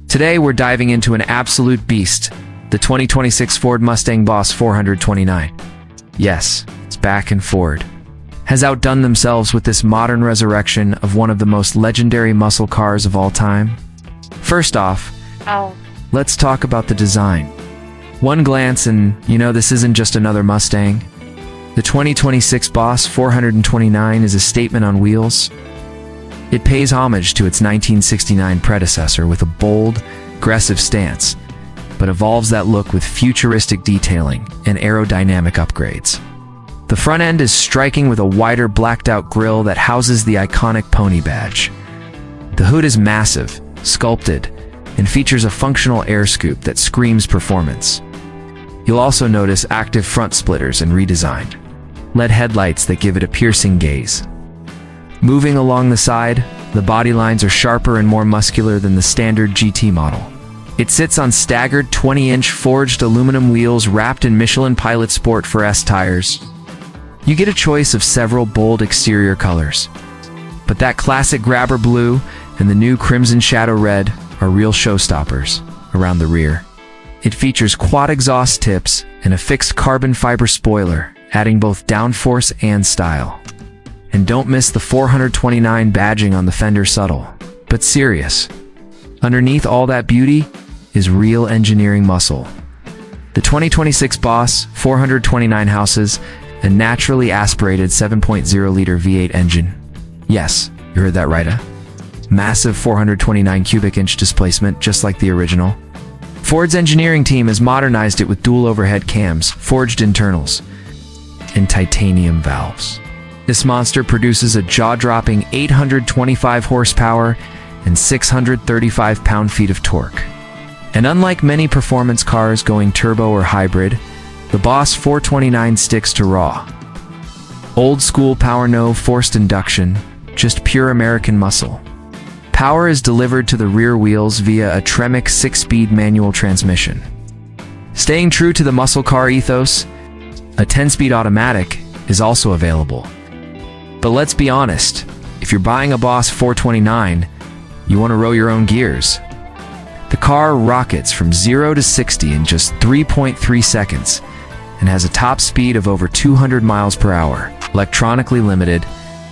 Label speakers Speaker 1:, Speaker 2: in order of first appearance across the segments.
Speaker 1: Today, we're diving into an absolute beast, the 2026 Ford Mustang Boss 429. Yes, it's back, and Ford has outdone themselves with this modern resurrection of one of the most legendary muscle cars of all time. First off, let's talk about the design. One glance and you know this isn't just another Mustang. The 2026 Boss 429 is a statement on wheels. It pays homage to its 1969 predecessor with a bold, aggressive stance, but evolves that look with futuristic detailing and aerodynamic upgrades. The front end is striking with a wider blacked-out grille that houses the iconic pony badge. The hood is massive, sculpted, and features a functional air scoop that screams performance. You'll also notice active front splitters and redesigned LED headlights that give it a piercing gaze. Moving along the side, the body lines are sharper and more muscular than the standard GT model. It sits on staggered 20-inch forged aluminum wheels wrapped in Michelin Pilot Sport 4S tires. You get a choice of several bold exterior colors, but that classic grabber blue and the new Crimson Shadow Red are real showstoppers around the rear. It features quad exhaust tips and a fixed carbon fiber spoiler, adding both downforce and style. And don't miss the 429 badging on the fender, subtle but serious. Underneath all that beauty is real engineering muscle. The 2026 Boss 429 houses a naturally aspirated 7.0-liter V8 engine. Yes, you heard that right, massive 429 cubic inch displacement, just like the original. Ford's engineering team has modernized it with dual overhead cams, forged internals, and titanium valves. This monster produces a jaw-dropping 825 horsepower and 635 pound-feet of torque. And unlike many performance cars going turbo or hybrid, the Boss 429 sticks to raw, old-school power, no forced induction, just pure American muscle. Power is delivered to the rear wheels via a Tremec 6-speed manual transmission. Staying true to the muscle car ethos, a 10-speed automatic is also available. But let's be honest, if you're buying a Boss 429, you want to roll your own gears. The car rockets from 0 to 60 in just 3.3 seconds and has a top speed of over 200 miles per hour, electronically limited,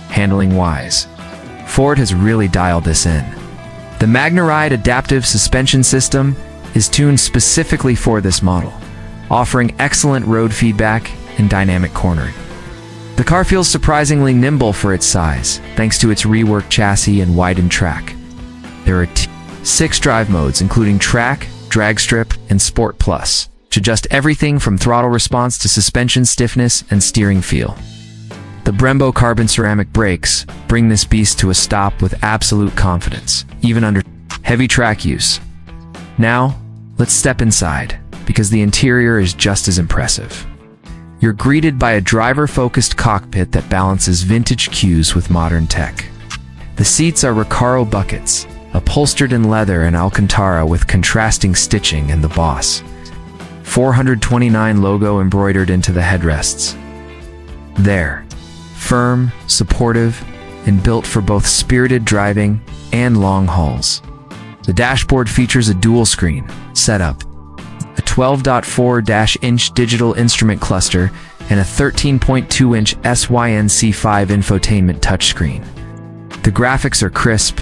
Speaker 1: handling-wise. Ford has really dialed this in. The MagneRide adaptive suspension system is tuned specifically for this model, offering excellent road feedback and dynamic cornering. The car feels surprisingly nimble for its size, thanks to its reworked chassis and widened track. There are 6 drive modes, including Track, Drag Strip, and Sport Plus, to adjust everything from throttle response to suspension stiffness and steering feel. The Brembo carbon ceramic brakes bring this beast to a stop with absolute confidence, even under heavy track use. Now, let's step inside, because the interior is just as impressive. You're greeted by a driver-focused cockpit that balances vintage cues with modern tech. The seats are Recaro buckets, upholstered in leather and Alcantara with contrasting stitching, and the Boss 429 logo embroidered into the headrests. There, firm, supportive, and built for both spirited driving and long hauls. The dashboard features a dual-screen setup, a 12.4-inch digital instrument cluster, and a 13.2-inch SYNC5 infotainment touchscreen. The graphics are crisp,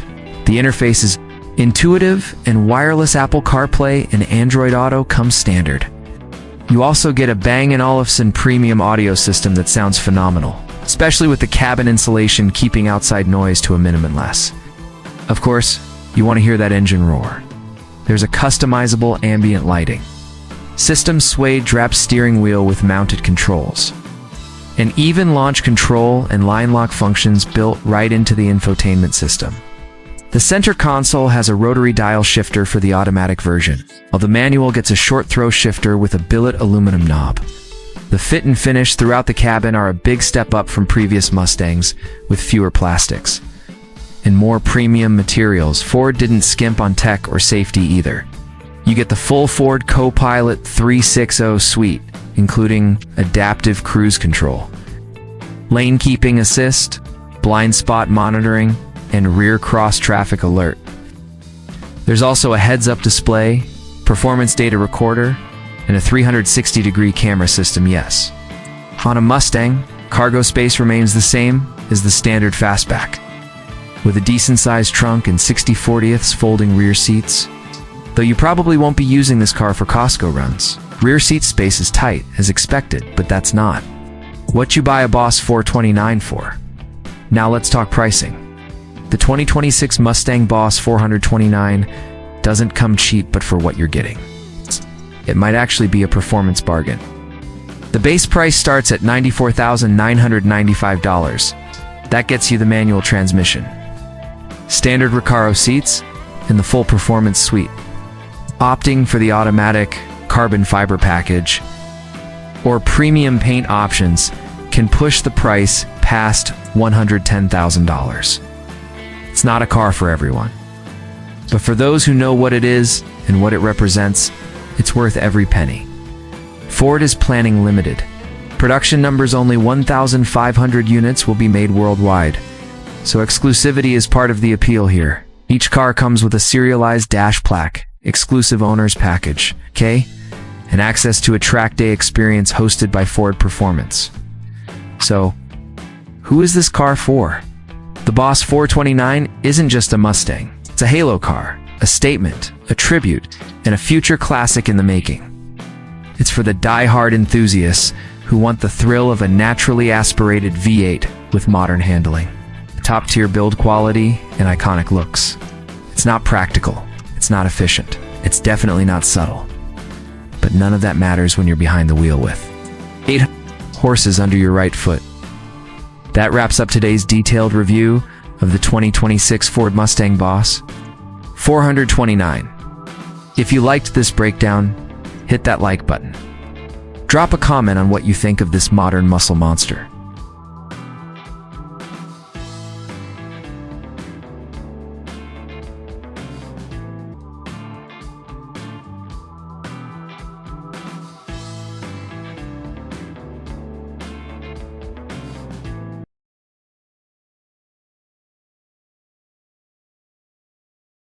Speaker 1: the interface is intuitive, and wireless Apple CarPlay and Android Auto come standard. You also get a Bang & Olufsen premium audio system that sounds phenomenal, especially with the cabin insulation keeping outside noise to a minimum less. Of course, you want to hear that engine roar. There's a customizable ambient lighting, system suede drap steering wheel with mounted controls, and even launch control and line lock functions built right into the infotainment system. The center console has a rotary dial shifter for the automatic version, while the manual gets a short throw shifter with a billet aluminum knob. The fit and finish throughout the cabin are a big step up from previous Mustangs, with fewer plastics and more premium materials. Ford didn't skimp on tech or safety either. You get the full Ford Co-Pilot 360 suite, including adaptive cruise control, lane keeping assist, blind spot monitoring, and rear cross traffic alert. There's also a heads-up display, performance data recorder, and a 360-degree camera system, yes. On a Mustang, cargo space remains the same as the standard fastback, with a decent-sized trunk and 60/40ths folding rear seats. Though you probably won't be using this car for Costco runs. Rear seat space is tight, as expected, but that's not what you buy a Boss 429 for. Now let's talk pricing. The 2026 Mustang Boss 429 doesn't come cheap, but for what you're getting, it might actually be a performance bargain. The base price starts at $94,995. That gets you the manual transmission, standard Recaro seats, and the full performance suite. Opting for the automatic carbon fiber package or premium paint options can push the price past $110,000. It's not a car for everyone, but for those who know what it is and what it represents, it's worth every penny. Ford is planning limited production numbers. Only 1,500 units will be made worldwide, so exclusivity is part of the appeal here. Each car comes with a serialized dash plaque, exclusive owner's package, okay, and access to a track day experience hosted by Ford Performance. So, who is this car for? The Boss 429 isn't just a Mustang. It's a halo car, a statement, a tribute, and a future classic in the making. It's for the die-hard enthusiasts who want the thrill of a naturally aspirated V8 with modern handling, top-tier build quality, and iconic looks. It's not practical. It's not efficient. It's definitely not subtle. But none of that matters when you're behind the wheel with 8 horses under your right foot. That wraps up today's detailed review of the 2026 Ford Mustang Boss 429. If you liked this breakdown, hit that like button. Drop a comment on what you think of this modern muscle monster.